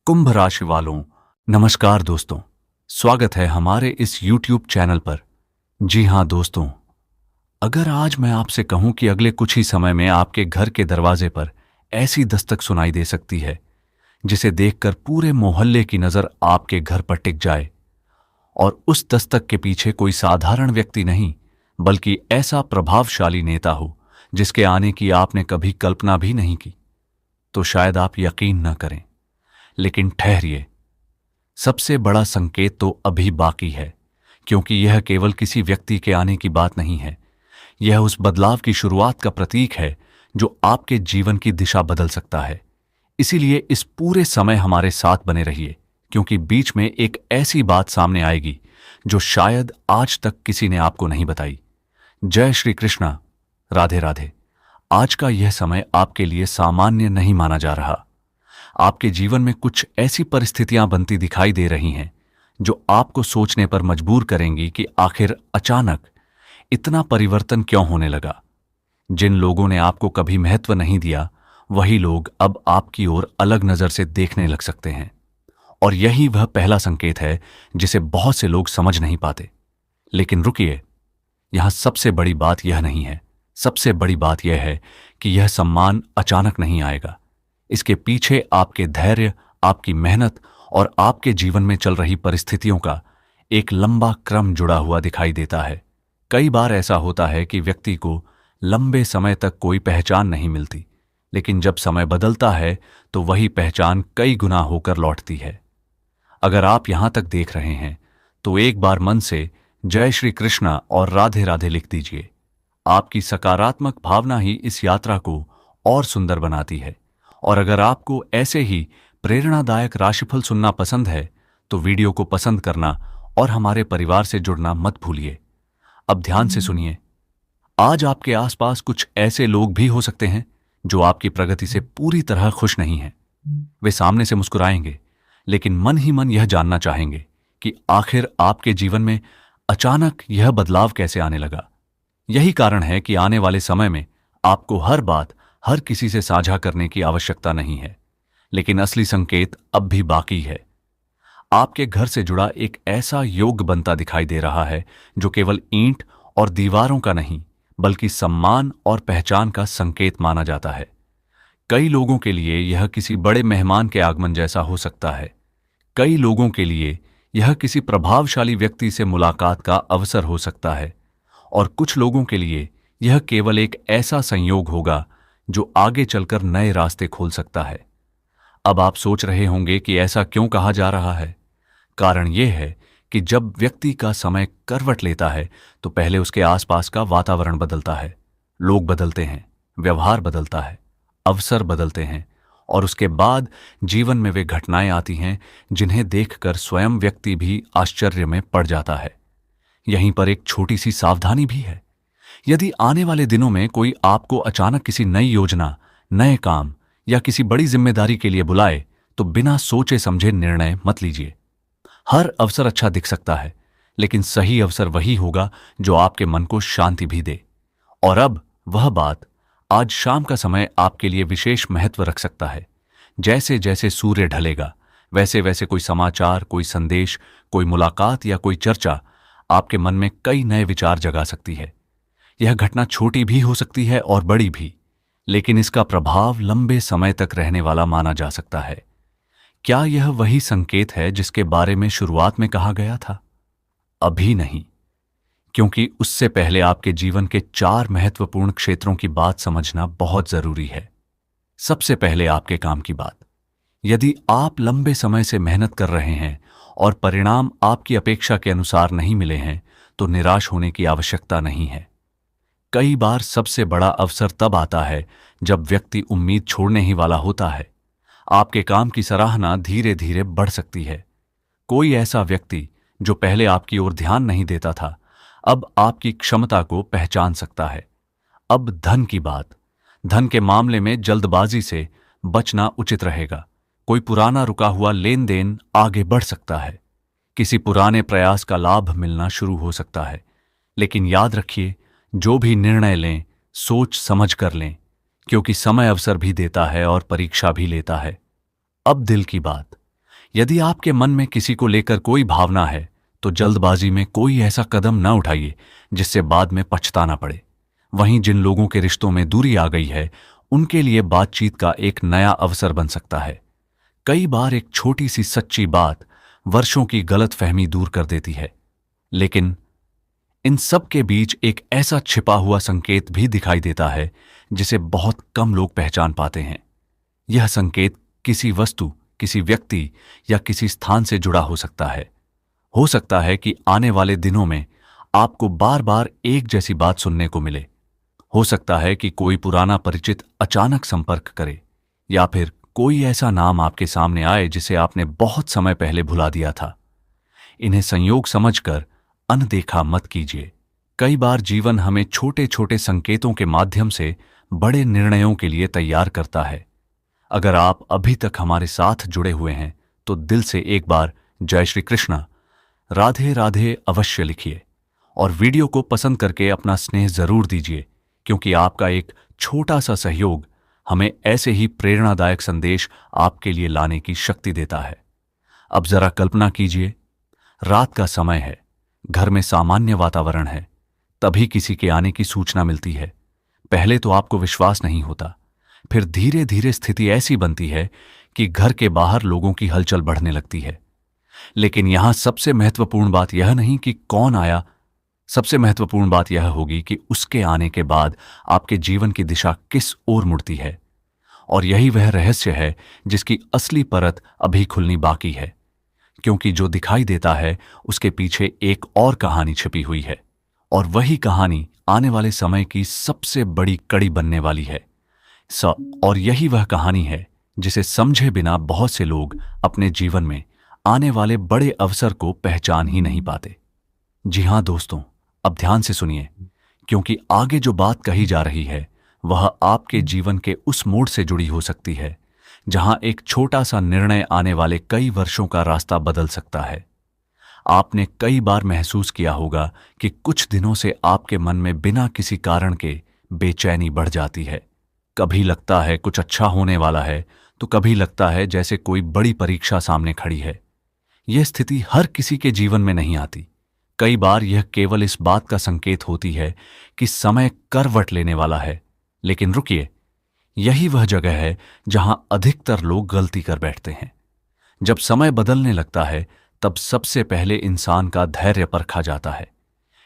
कुंभ राशि वालों, नमस्कार दोस्तों। स्वागत है हमारे इस YouTube चैनल पर। जी हां दोस्तों, अगर आज मैं आपसे कहूं कि अगले कुछ ही समय में आपके घर के दरवाजे पर ऐसी दस्तक सुनाई दे सकती है जिसे देखकर पूरे मोहल्ले की नजर आपके घर पर टिक जाए, और उस दस्तक के पीछे कोई साधारण व्यक्ति नहीं बल्कि ऐसा प्रभावशाली नेता हो जिसके आने की आपने कभी कल्पना भी नहीं की, तो शायद आप यकीन न करें। लेकिन ठहरिए, सबसे बड़ा संकेत तो अभी बाकी है, क्योंकि यह केवल किसी व्यक्ति के आने की बात नहीं है। यह उस बदलाव की शुरुआत का प्रतीक है जो आपके जीवन की दिशा बदल सकता है। इसीलिए इस पूरे समय हमारे साथ बने रहिए, क्योंकि बीच में एक ऐसी बात सामने आएगी जो शायद आज तक किसी ने आपको नहीं बताई। जय श्री कृष्णा, राधे राधे। आज का यह समय आपके लिए सामान्य नहीं माना जा रहा। आपके जीवन में कुछ ऐसी परिस्थितियां बनती दिखाई दे रही हैं जो आपको सोचने पर मजबूर करेंगी कि आखिर अचानक इतना परिवर्तन क्यों होने लगा। जिन लोगों ने आपको कभी महत्व नहीं दिया, वही लोग अब आपकी ओर अलग नजर से देखने लग सकते हैं। और यही वह पहला संकेत है जिसे बहुत से लोग समझ नहीं पाते। लेकिन रुकिए, यहां सबसे बड़ी बात यह नहीं है। सबसे बड़ी बात यह है कि यह सम्मान अचानक नहीं आएगा। इसके पीछे आपके धैर्य, आपकी मेहनत और आपके जीवन में चल रही परिस्थितियों का एक लंबा क्रम जुड़ा हुआ दिखाई देता है। कई बार ऐसा होता है कि व्यक्ति को लंबे समय तक कोई पहचान नहीं मिलती, लेकिन जब समय बदलता है तो वही पहचान कई गुना होकर लौटती है। अगर आप यहां तक देख रहे हैं तो एक बार मन से जय श्री कृष्णा और राधे राधे लिख दीजिए। आपकी सकारात्मक भावना ही इस यात्रा को और सुंदर बनाती है। और अगर आपको ऐसे ही प्रेरणादायक राशिफल सुनना पसंद है तो वीडियो को पसंद करना और हमारे परिवार से जुड़ना मत भूलिए। अब ध्यान से सुनिए। आज आपके आसपास कुछ ऐसे लोग भी हो सकते हैं जो आपकी प्रगति से पूरी तरह खुश नहीं हैं। वे सामने से मुस्कुराएंगे, लेकिन मन ही मन यह जानना चाहेंगे कि आखिर आपके जीवन में अचानक यह बदलाव कैसे आने लगा। यही कारण है कि आने वाले समय में आपको हर बात हर किसी से साझा करने की आवश्यकता नहीं है। लेकिन असली संकेत अब भी बाकी है। आपके घर से जुड़ा एक ऐसा योग बनता दिखाई दे रहा है जो केवल ईंट और दीवारों का नहीं बल्कि सम्मान और पहचान का संकेत माना जाता है। कई लोगों के लिए यह किसी बड़े मेहमान के आगमन जैसा हो सकता है। कई लोगों के लिए यह किसी प्रभावशाली व्यक्ति से मुलाकात का अवसर हो सकता है, और कुछ लोगों के लिए यह केवल एक ऐसा संयोग होगा जो आगे चलकर नए रास्ते खोल सकता है। अब आप सोच रहे होंगे कि ऐसा क्यों कहा जा रहा है। कारण यह है कि जब व्यक्ति का समय करवट लेता है तो पहले उसके आसपास का वातावरण बदलता है, लोग बदलते हैं, व्यवहार बदलता है, अवसर बदलते हैं, और उसके बाद जीवन में वे घटनाएं आती हैं जिन्हें देखकर स्वयं व्यक्ति भी आश्चर्य में पड़ जाता है। यहीं पर एक छोटी सी सावधानी भी है। यदि आने वाले दिनों में कोई आपको अचानक किसी नई योजना, नए काम या किसी बड़ी जिम्मेदारी के लिए बुलाए तो बिना सोचे समझे निर्णय मत लीजिए। हर अवसर अच्छा दिख सकता है, लेकिन सही अवसर वही होगा जो आपके मन को शांति भी दे। और अब वह बात, आज शाम का समय आपके लिए विशेष महत्व रख सकता है। जैसे जैसे सूर्य ढलेगा वैसे वैसे कोई समाचार, कोई संदेश, कोई मुलाकात या कोई चर्चा आपके मन में कई नए विचार जगा सकती है। यह घटना छोटी भी हो सकती है और बड़ी भी, लेकिन इसका प्रभाव लंबे समय तक रहने वाला माना जा सकता है। क्या यह वही संकेत है जिसके बारे में शुरुआत में कहा गया था? अभी नहीं, क्योंकि उससे पहले आपके जीवन के 4 महत्वपूर्ण क्षेत्रों की बात समझना बहुत जरूरी है। सबसे पहले आपके काम की बात। यदि आप लंबे समय से मेहनत कर रहे हैं और परिणाम आपकी अपेक्षा के अनुसार नहीं मिले हैं तो निराश होने की आवश्यकता नहीं है। कई बार सबसे बड़ा अवसर तब आता है जब व्यक्ति उम्मीद छोड़ने ही वाला होता है। आपके काम की सराहना धीरे धीरे बढ़ सकती है। कोई ऐसा व्यक्ति जो पहले आपकी ओर ध्यान नहीं देता था, अब आपकी क्षमता को पहचान सकता है। अब धन की बात। धन के मामले में जल्दबाजी से बचना उचित रहेगा। कोई पुराना रुका हुआ लेन देन आगे बढ़ सकता है। किसी पुराने प्रयास का लाभ मिलना शुरू हो सकता है। लेकिन याद रखिए, जो भी निर्णय लें सोच समझ कर लें, क्योंकि समय अवसर भी देता है और परीक्षा भी लेता है। अब दिल की बात। यदि आपके मन में किसी को लेकर कोई भावना है तो जल्दबाजी में कोई ऐसा कदम न उठाइए जिससे बाद में पछताना पड़े। वहीं जिन लोगों के रिश्तों में दूरी आ गई है उनके लिए बातचीत का एक नया अवसर बन सकता है। कई बार एक छोटी सी सच्ची बात वर्षों की गलतफहमी दूर कर देती है, लेकिन इन सब के बीच एक ऐसा छिपा हुआ संकेत भी दिखाई देता है जिसे बहुत कम लोग पहचान पाते हैं। यह संकेत किसी वस्तु, किसी व्यक्ति या किसी स्थान से जुड़ा हो सकता है। हो सकता है कि आने वाले दिनों में आपको बार बार एक जैसी बात सुनने को मिले। हो सकता है कि कोई पुराना परिचित अचानक संपर्क करे, या फिर कोई ऐसा नाम आपके सामने आए जिसे आपने बहुत समय पहले भुला दिया था। इन्हें संयोग समझकर अनदेखा मत कीजिए। कई बार जीवन हमें छोटे छोटे संकेतों के माध्यम से बड़े निर्णयों के लिए तैयार करता है। अगर आप अभी तक हमारे साथ जुड़े हुए हैं तो दिल से एक बार जय श्री कृष्णा, राधे राधे अवश्य लिखिए और वीडियो को पसंद करके अपना स्नेह जरूर दीजिए, क्योंकि आपका एक छोटा सा सहयोग हमें ऐसे ही प्रेरणादायक संदेश आपके लिए लाने की शक्ति देता है। अब जरा कल्पना कीजिए, रात का समय है, घर में सामान्य वातावरण है, तभी किसी के आने की सूचना मिलती है। पहले तो आपको विश्वास नहीं होता, फिर धीरे धीरे स्थिति ऐसी बनती है कि घर के बाहर लोगों की हलचल बढ़ने लगती है। लेकिन यहां सबसे महत्वपूर्ण बात यह नहीं कि कौन आया, सबसे महत्वपूर्ण बात यह होगी कि उसके आने के बाद आपके जीवन की दिशा किस ओर मुड़ती है। और यही वह रहस्य है जिसकी असली परत अभी खुलनी बाकी है, क्योंकि जो दिखाई देता है उसके पीछे एक और कहानी छिपी हुई है, और वही कहानी आने वाले समय की सबसे बड़ी कड़ी बनने वाली है। और यही वह कहानी है जिसे समझे बिना बहुत से लोग अपने जीवन में आने वाले बड़े अवसर को पहचान ही नहीं पाते। जी हां दोस्तों, अब ध्यान से सुनिए, क्योंकि आगे जो बात कही जा रही है वह आपके जीवन के उस मोड़ से जुड़ी हो सकती है जहां एक छोटा सा निर्णय आने वाले कई वर्षों का रास्ता बदल सकता है। आपने कई बार महसूस किया होगा कि कुछ दिनों से आपके मन में बिना किसी कारण के बेचैनी बढ़ जाती है। कभी लगता है कुछ अच्छा होने वाला है, तो कभी लगता है जैसे कोई बड़ी परीक्षा सामने खड़ी है। यह स्थिति हर किसी के जीवन में नहीं आती। कई बार यह केवल इस बात का संकेत होती है कि समय करवट लेने वाला है। लेकिन रुकिए, यही वह जगह है जहां अधिकतर लोग गलती कर बैठते हैं। जब समय बदलने लगता है तब सबसे पहले इंसान का धैर्य परखा जाता है।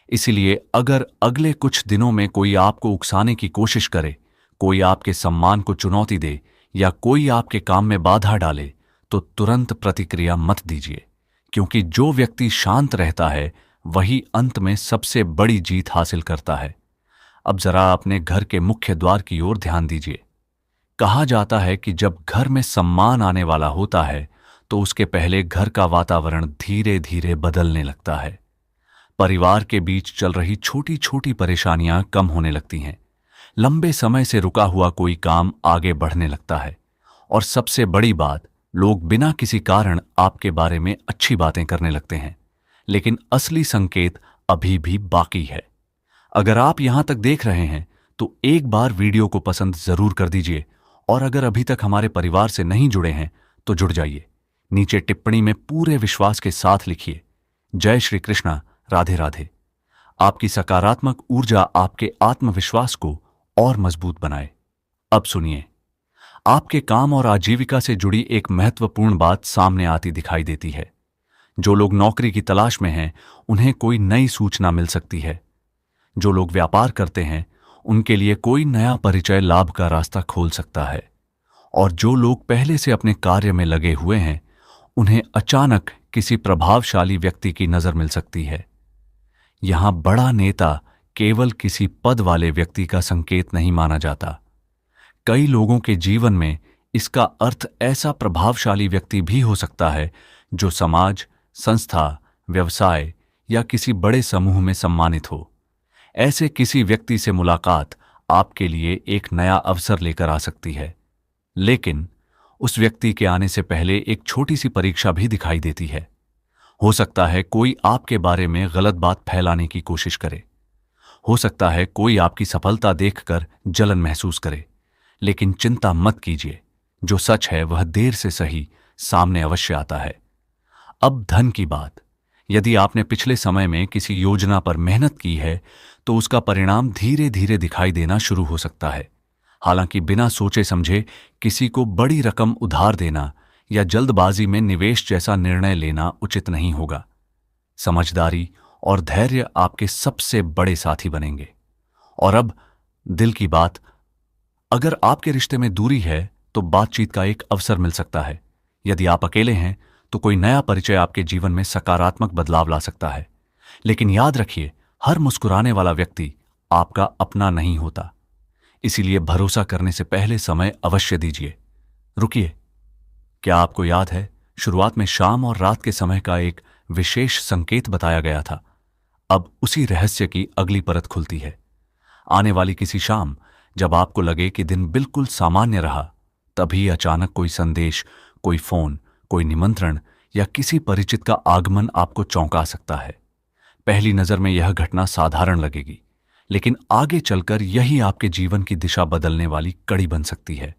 इसलिए अगर अगले कुछ दिनों में कोई आपको उकसाने की कोशिश करे, कोई आपके सम्मान को चुनौती दे या कोई आपके काम में बाधा डाले, तो तुरंत प्रतिक्रिया मत दीजिए, क्योंकि जो व्यक्ति शांत रहता है वही अंत में सबसे बड़ी जीत हासिल करता है। अब जरा अपने घर के मुख्य द्वार की ओर ध्यान दीजिए। कहा जाता है कि जब घर में सम्मान आने वाला होता है तो उसके पहले घर का वातावरण धीरे धीरे बदलने लगता है। परिवार के बीच चल रही छोटी छोटी परेशानियां कम होने लगती हैं। लंबे समय से रुका हुआ कोई काम आगे बढ़ने लगता है, और सबसे बड़ी बात, लोग बिना किसी कारण आपके बारे में अच्छी बातें करने लगते हैं। लेकिन असली संकेत अभी भी बाकी है। अगर आप यहां तक देख रहे हैं तो एक बार वीडियो को पसंद जरूर कर दीजिए, और अगर अभी तक हमारे परिवार से नहीं जुड़े हैं तो जुड़ जाइए। नीचे टिप्पणी में पूरे विश्वास के साथ लिखिए, जय श्री कृष्णा, राधे राधे। आपकी सकारात्मक ऊर्जा आपके आत्मविश्वास को और मजबूत बनाए। अब सुनिए, आपके काम और आजीविका से जुड़ी एक महत्वपूर्ण बात सामने आती दिखाई देती है। जो लोग नौकरी की तलाश में हैं उन्हें कोई नई सूचना मिल सकती है। जो लोग व्यापार करते हैं उनके लिए कोई नया परिचय लाभ का रास्ता खोल सकता है। और जो लोग पहले से अपने कार्य में लगे हुए हैं उन्हें अचानक किसी प्रभावशाली व्यक्ति की नजर मिल सकती है। यहां बड़ा नेता केवल किसी पद वाले व्यक्ति का संकेत नहीं माना जाता। कई लोगों के जीवन में इसका अर्थ ऐसा प्रभावशाली व्यक्ति भी हो सकता है जो समाज, संस्था, व्यवसाय या किसी बड़े समूह में सम्मानित हो। ऐसे किसी व्यक्ति से मुलाकात आपके लिए एक नया अवसर लेकर आ सकती है। लेकिन उस व्यक्ति के आने से पहले एक छोटी सी परीक्षा भी दिखाई देती है। हो सकता है कोई आपके बारे में गलत बात फैलाने की कोशिश करे। हो सकता है कोई आपकी सफलता देखकर जलन महसूस करे। लेकिन चिंता मत कीजिए, जो सच है वह देर से सही सामने अवश्य आता है। अब धन की बात। यदि आपने पिछले समय में किसी योजना पर मेहनत की है तो उसका परिणाम धीरे धीरे दिखाई देना शुरू हो सकता है। हालांकि बिना सोचे समझे किसी को बड़ी रकम उधार देना या जल्दबाजी में निवेश जैसा निर्णय लेना उचित नहीं होगा। समझदारी और धैर्य आपके सबसे बड़े साथी बनेंगे। और अब दिल की बात। अगर आपके रिश्ते में दूरी है तो बातचीत का एक अवसर मिल सकता है। यदि आप अकेले हैं तो कोई नया परिचय आपके जीवन में सकारात्मक बदलाव ला सकता है। लेकिन याद रखिए, हर मुस्कुराने वाला व्यक्ति आपका अपना नहीं होता। इसीलिए भरोसा करने से पहले समय अवश्य दीजिए। रुकिए, क्या आपको याद है शुरुआत में शाम और रात के समय का एक विशेष संकेत बताया गया था? अब उसी रहस्य की अगली परत खुलती है। आने वाली किसी शाम जब आपको लगे कि दिन बिल्कुल सामान्य रहा, तभी अचानक कोई संदेश, कोई फोन, कोई निमंत्रण या किसी परिचित का आगमन आपको चौंका सकता है। पहली नजर में यह घटना साधारण लगेगी, लेकिन आगे चलकर यही आपके जीवन की दिशा बदलने वाली कड़ी बन सकती है।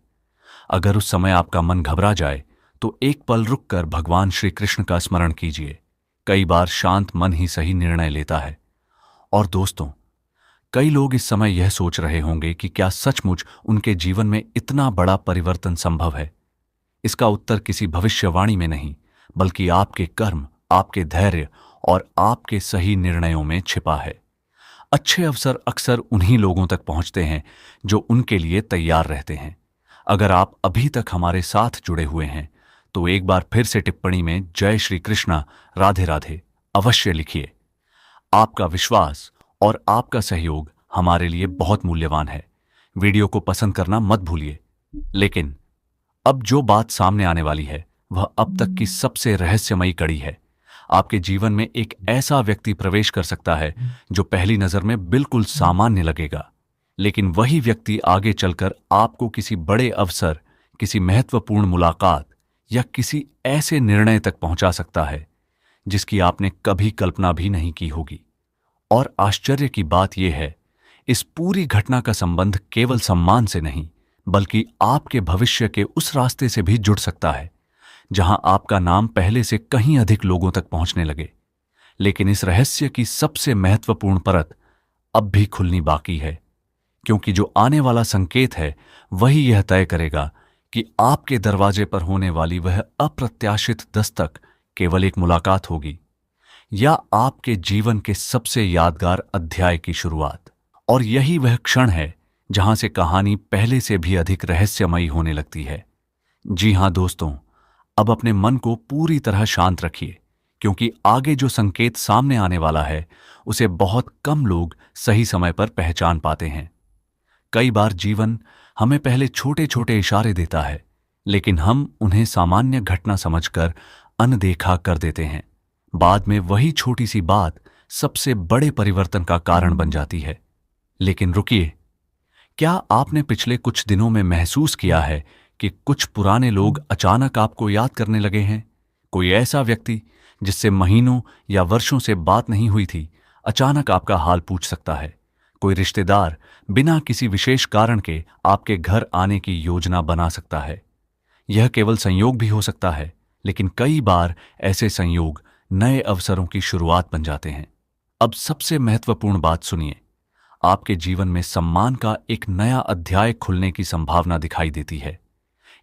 अगर उस समय आपका मन घबरा जाए तो एक पल रुककर भगवान श्री कृष्ण का स्मरण कीजिए। कई बार शांत मन ही सही निर्णय लेता है। और दोस्तों, कई लोग इस समय यह सोच रहे होंगे कि क्या सचमुच उनके जीवन में इतना बड़ा परिवर्तन संभव है। इसका उत्तर किसी भविष्यवाणी में नहीं, बल्कि आपके कर्म, आपके धैर्य और आपके सही निर्णयों में छिपा है। अच्छे अवसर अक्सर उन्हीं लोगों तक पहुंचते हैं जो उनके लिए तैयार रहते हैं। अगर आप अभी तक हमारे साथ जुड़े हुए हैं तो एक बार फिर से टिप्पणी में जय श्री कृष्णा, राधे राधे अवश्य लिखिए। आपका विश्वास और आपका सहयोग हमारे लिए बहुत मूल्यवान है। वीडियो को पसंद करना मत भूलिए। लेकिन अब जो बात सामने आने वाली है वह अब तक की सबसे रहस्यमयी कड़ी है। आपके जीवन में एक ऐसा व्यक्ति प्रवेश कर सकता है जो पहली नजर में बिल्कुल सामान्य लगेगा, लेकिन वही व्यक्ति आगे चलकर आपको किसी बड़े अवसर, किसी महत्वपूर्ण मुलाकात या किसी ऐसे निर्णय तक पहुंचा सकता है जिसकी आपने कभी कल्पना भी नहीं की होगी। और आश्चर्य की बात यह है, इस पूरी घटना का संबंध केवल सम्मान से नहीं, बल्कि आपके भविष्य के उस रास्ते से भी जुड़ सकता है जहां आपका नाम पहले से कहीं अधिक लोगों तक पहुंचने लगे। लेकिन इस रहस्य की सबसे महत्वपूर्ण परत अब भी खुलनी बाकी है, क्योंकि जो आने वाला संकेत है वही यह तय करेगा कि आपके दरवाजे पर होने वाली वह अप्रत्याशित दस्तक केवल एक मुलाकात होगी या आपके जीवन के सबसे यादगार अध्याय की शुरुआत। और यही वह क्षण है जहां से कहानी पहले से भी अधिक रहस्यमयी होने लगती है। जी हां दोस्तों, अब अपने मन को पूरी तरह शांत रखिए, क्योंकि आगे जो संकेत सामने आने वाला है उसे बहुत कम लोग सही समय पर पहचान पाते हैं। कई बार जीवन हमें पहले छोटे छोटे इशारे देता है, लेकिन हम उन्हें सामान्य घटना समझकर अनदेखा कर देते हैं। बाद में वही छोटी सी बात सबसे बड़े परिवर्तन का कारण बन जाती है। लेकिन रुकिए, क्या आपने पिछले कुछ दिनों में महसूस किया है कि कुछ पुराने लोग अचानक आपको याद करने लगे हैं? कोई ऐसा व्यक्ति जिससे महीनों या वर्षों से बात नहीं हुई थी, अचानक आपका हाल पूछ सकता है। कोई रिश्तेदार बिना किसी विशेष कारण के आपके घर आने की योजना बना सकता है। यह केवल संयोग भी हो सकता है, लेकिन कई बार ऐसे संयोग नए अवसरों की शुरुआत बन जाते हैं। अब सबसे महत्वपूर्ण बात सुनिए, आपके जीवन में सम्मान का एक नया अध्याय खुलने की संभावना दिखाई देती है।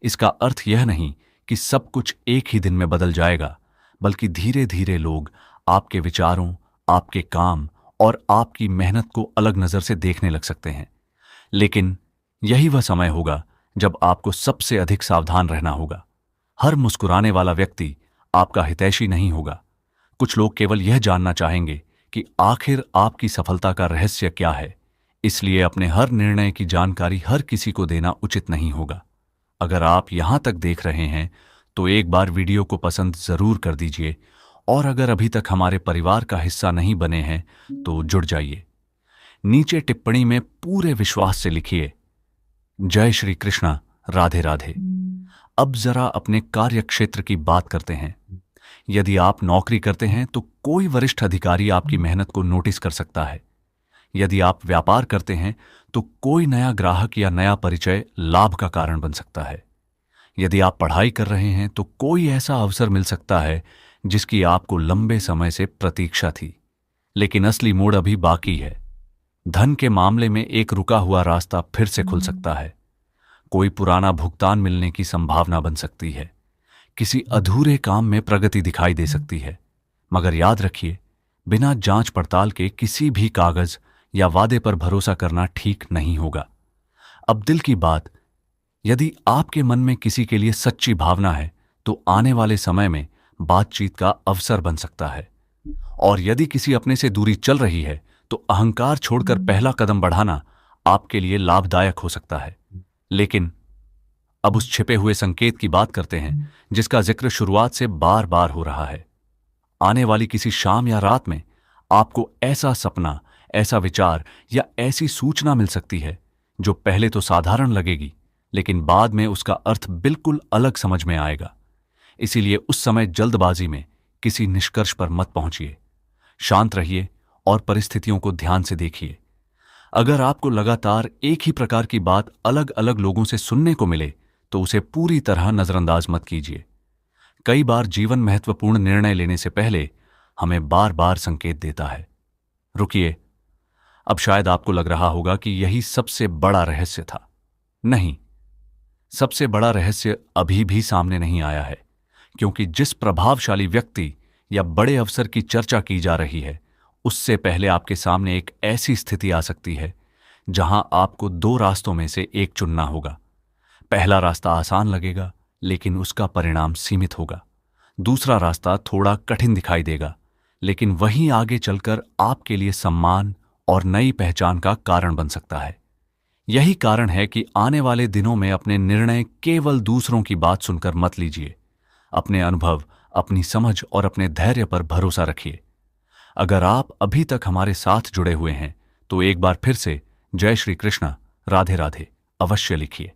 इसका अर्थ यह नहीं कि सब कुछ एक ही दिन में बदल जाएगा, बल्कि धीरे धीरे लोग आपके विचारों, आपके काम और आपकी मेहनत को अलग नजर से देखने लग सकते हैं। लेकिन यही वह समय होगा जब आपको सबसे अधिक सावधान रहना होगा। हर मुस्कुराने वाला व्यक्ति आपका हितैषी नहीं होगा। कुछ लोग केवल यह जानना चाहेंगे कि आखिर आपकी सफलता का रहस्य क्या है। इसलिए अपने हर निर्णय की जानकारी हर किसी को देना उचित नहीं होगा। अगर आप यहां तक देख रहे हैं तो एक बार वीडियो को पसंद जरूर कर दीजिए, और अगर अभी तक हमारे परिवार का हिस्सा नहीं बने हैं तो जुड़ जाइए। नीचे टिप्पणी में पूरे विश्वास से लिखिए, जय श्री कृष्णा, राधे राधे। अब जरा अपने कार्य क्षेत्र की बात करते हैं। यदि आप नौकरी करते हैं तो कोई वरिष्ठ अधिकारी आपकी मेहनत को नोटिस कर सकता है। यदि आप व्यापार करते हैं तो कोई नया ग्राहक या नया परिचय लाभ का कारण बन सकता है। यदि आप पढ़ाई कर रहे हैं तो कोई ऐसा अवसर मिल सकता है जिसकी आपको लंबे समय से प्रतीक्षा थी, लेकिन असली मोड़ अभी बाकी है। धन के मामले में एक रुका हुआ रास्ता फिर से खुल सकता है। कोई पुराना भुगतान मिलने की संभावना बन सकती है। किसी अधूरे काम में प्रगति दिखाई दे सकती है। मगर याद रखिए, बिना जांच पड़ताल के किसी भी कागज या वादे पर भरोसा करना ठीक नहीं होगा। अब दिल की बात, यदि आपके मन में किसी के लिए सच्ची भावना है तो आने वाले समय में बातचीत का अवसर बन सकता है। और यदि किसी अपने से दूरी चल रही है तो अहंकार छोड़कर पहला कदम बढ़ाना आपके लिए लाभदायक हो सकता है। लेकिन अब उस छिपे हुए संकेत की बात करते हैं जिसका जिक्र शुरुआत से बार बार हो रहा है। आने वाली किसी शाम या रात में आपको ऐसा सपना, ऐसा विचार या ऐसी सूचना मिल सकती है जो पहले तो साधारण लगेगी, लेकिन बाद में उसका अर्थ बिल्कुल अलग समझ में आएगा। इसीलिए उस समय जल्दबाजी में किसी निष्कर्ष पर मत पहुंचिए। शांत रहिए और परिस्थितियों को ध्यान से देखिए। अगर आपको लगातार एक ही प्रकार की बात अलग अलग लोगों से सुनने को मिले तो उसे पूरी तरह नजरअंदाज मत कीजिए। कई बार जीवन महत्वपूर्ण निर्णय लेने से पहले हमें बार बार संकेत देता है। रुकिए, अब शायद आपको लग रहा होगा कि यही सबसे बड़ा रहस्य था। नहीं, सबसे बड़ा रहस्य अभी भी सामने नहीं आया है, क्योंकि जिस प्रभावशाली व्यक्ति या बड़े अवसर की चर्चा की जा रही है, उससे पहले आपके सामने एक ऐसी स्थिति आ सकती है जहां आपको दो रास्तों में से एक चुनना होगा। पहला रास्ता आसान लगेगा, लेकिन उसका परिणाम सीमित होगा। दूसरा रास्ता थोड़ा कठिन दिखाई देगा, लेकिन वहीं आगे चलकर आपके लिए सम्मान और नई पहचान का कारण बन सकता है। यही कारण है कि आने वाले दिनों में अपने निर्णय केवल दूसरों की बात सुनकर मत लीजिए। अपने अनुभव, अपनी समझ और अपने धैर्य पर भरोसा रखिए। अगर आप अभी तक हमारे साथ जुड़े हुए हैं तो एक बार फिर से जय श्री कृष्ण, राधे राधे अवश्य लिखिए।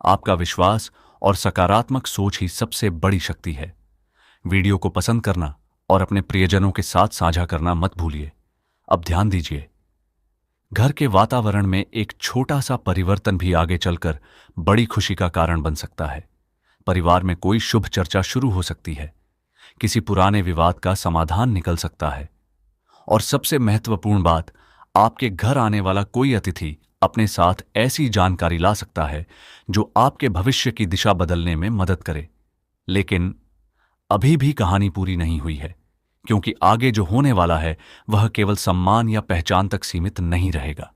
आपका विश्वास और सकारात्मक सोच ही सबसे बड़ी शक्ति है। वीडियो को पसंद करना और अपने प्रियजनों के साथ साझा करना मत भूलिए। अब ध्यान दीजिए, घर के वातावरण में एक छोटा सा परिवर्तन भी आगे चलकर बड़ी खुशी का कारण बन सकता है। परिवार में कोई शुभ चर्चा शुरू हो सकती है। किसी पुराने विवाद का समाधान निकल सकता है। और सबसे महत्वपूर्ण बात, आपके घर आने वाला कोई अतिथि अपने साथ ऐसी जानकारी ला सकता है जो आपके भविष्य की दिशा बदलने में मदद करे। लेकिन अभी भी कहानी पूरी नहीं हुई है, क्योंकि आगे जो होने वाला है वह केवल सम्मान या पहचान तक सीमित नहीं रहेगा।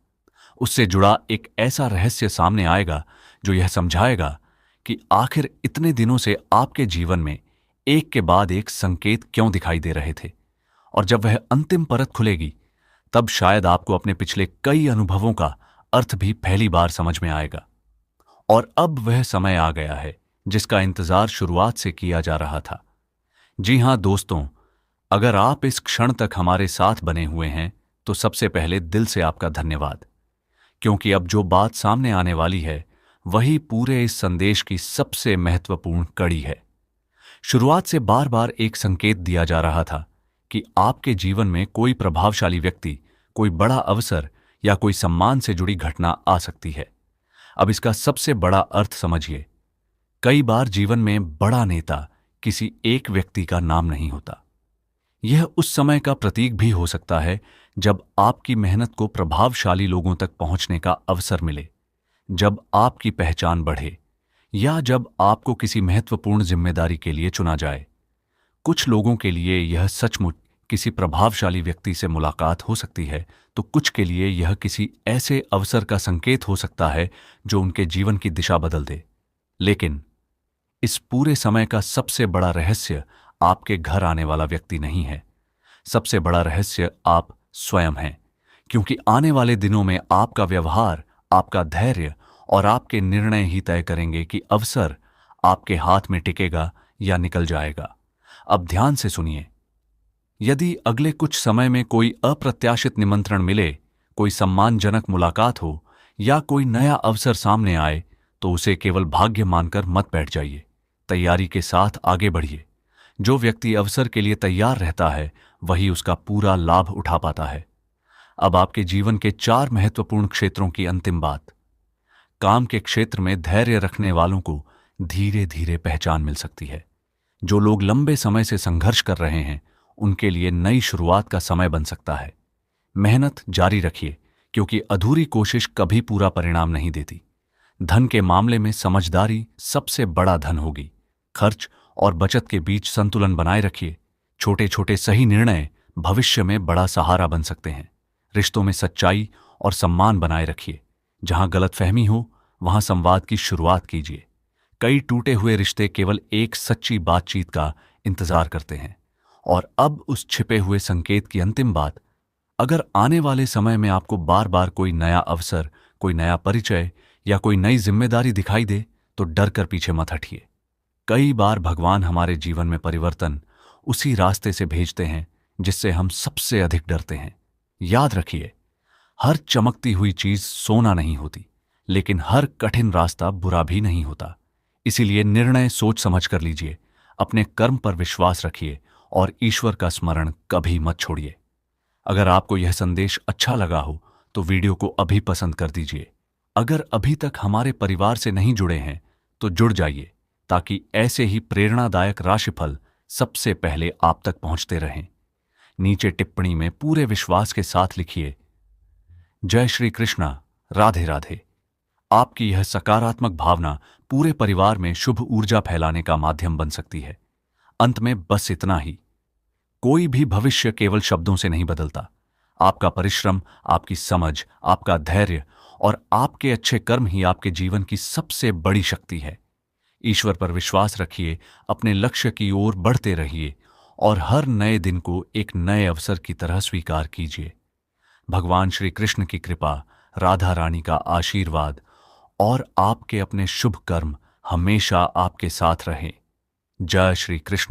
उससे जुड़ा एक ऐसा रहस्य सामने आएगा जो यह समझाएगा कि आखिर इतने दिनों से आपके जीवन में एक के बाद एक संकेत क्यों दिखाई दे रहे थे। और जब वह अंतिम परत खुलेगी, तब शायद आपको अपने पिछले कई अनुभवों का अर्थ भी पहली बार समझ में आएगा। और अब वह समय आ गया है जिसका इंतजार शुरुआत से किया जा रहा था। जी हां दोस्तों, अगर आप इस क्षण तक हमारे साथ बने हुए हैं तो सबसे पहले दिल से आपका धन्यवाद, क्योंकि अब जो बात सामने आने वाली है वही पूरे इस संदेश की सबसे महत्वपूर्ण कड़ी है। शुरुआत से बार बार एक संकेत दिया जा रहा था कि आपके जीवन में कोई प्रभावशाली व्यक्ति, कोई बड़ा अवसर या कोई सम्मान से जुड़ी घटना आ सकती है। अब इसका सबसे बड़ा अर्थ समझिए। कई बार जीवन में बड़ा नेता किसी एक व्यक्ति का नाम नहीं होता। यह उस समय का प्रतीक भी हो सकता है जब आपकी मेहनत को प्रभावशाली लोगों तक पहुंचने का अवसर मिले, जब आपकी पहचान बढ़े या जब आपको किसी महत्वपूर्ण जिम्मेदारी के लिए चुना जाए। कुछ लोगों के लिए यह सचमुच किसी प्रभावशाली व्यक्ति से मुलाकात हो सकती है, तो कुछ के लिए यह किसी ऐसे अवसर का संकेत हो सकता है जो उनके जीवन की दिशा बदल दे। लेकिन इस पूरे समय का सबसे बड़ा रहस्य आपके घर आने वाला व्यक्ति नहीं है। सबसे बड़ा रहस्य आप स्वयं हैं, क्योंकि आने वाले दिनों में आपका व्यवहार, आपका धैर्य और आपके निर्णय ही तय करेंगे कि अवसर आपके हाथ में टिकेगा या निकल जाएगा। अब ध्यान से सुनिए। यदि अगले कुछ समय में कोई अप्रत्याशित निमंत्रण मिले, कोई सम्मानजनक मुलाकात हो या कोई नया अवसर सामने आए, तो उसे केवल भाग्य मानकर मत बैठ जाइए। तैयारी के साथ आगे बढ़िए। जो व्यक्ति अवसर के लिए तैयार रहता है वही उसका पूरा लाभ उठा पाता है। अब आपके जीवन के 4 महत्वपूर्ण क्षेत्रों की अंतिम बात। काम के क्षेत्र में धैर्य रखने वालों को धीरे धीरे पहचान मिल सकती है। जो लोग लंबे समय से संघर्ष कर रहे हैं, उनके लिए नई शुरुआत का समय बन सकता है। मेहनत जारी रखिए, क्योंकि अधूरी कोशिश कभी पूरा परिणाम नहीं देती। धन के मामले में समझदारी सबसे बड़ा धन होगी। खर्च और बचत के बीच संतुलन बनाए रखिए। छोटे छोटे सही निर्णय भविष्य में बड़ा सहारा बन सकते हैं। रिश्तों में सच्चाई और सम्मान बनाए रखिए। जहां गलतफहमी हो, वहां संवाद की शुरुआत कीजिए। कई टूटे हुए रिश्ते केवल एक सच्ची बातचीत का इंतजार करते हैं। और अब उस छिपे हुए संकेत की अंतिम बात, अगर आने वाले समय में आपको बार बार कोई नया अवसर, कोई नया परिचय या कोई नई जिम्मेदारी दिखाई दे, तो डर कर पीछे मत हटिए। कई बार भगवान हमारे जीवन में परिवर्तन उसी रास्ते से भेजते हैं जिससे हम सबसे अधिक डरते हैं। याद रखिए, हर चमकती हुई चीज सोना नहीं होती, लेकिन हर कठिन रास्ता बुरा भी नहीं होता। इसीलिए निर्णय सोच समझ कर लीजिए, अपने कर्म पर विश्वास रखिए और ईश्वर का स्मरण कभी मत छोड़िए। अगर आपको यह संदेश अच्छा लगा हो तो वीडियो को अभी पसंद कर दीजिए। अगर अभी तक हमारे परिवार से नहीं जुड़े हैं तो जुड़ जाइए, ताकि ऐसे ही प्रेरणादायक राशिफल सबसे पहले आप तक पहुंचते रहें। नीचे टिप्पणी में पूरे विश्वास के साथ लिखिए, जय श्री कृष्णा, राधे राधे। आपकी यह सकारात्मक भावना पूरे परिवार में शुभ ऊर्जा फैलाने का माध्यम बन सकती है। अंत में बस इतना ही, कोई भी भविष्य केवल शब्दों से नहीं बदलता। आपका परिश्रम, आपकी समझ, आपका धैर्य और आपके अच्छे कर्म ही आपके जीवन की सबसे बड़ी शक्ति है। ईश्वर पर विश्वास रखिए, अपने लक्ष्य की ओर बढ़ते रहिए और हर नए दिन को एक नए अवसर की तरह स्वीकार कीजिए। भगवान श्री कृष्ण की कृपा, राधा रानी का आशीर्वाद और आपके अपने शुभ कर्म हमेशा आपके साथ रहे। जय श्री कृष्ण।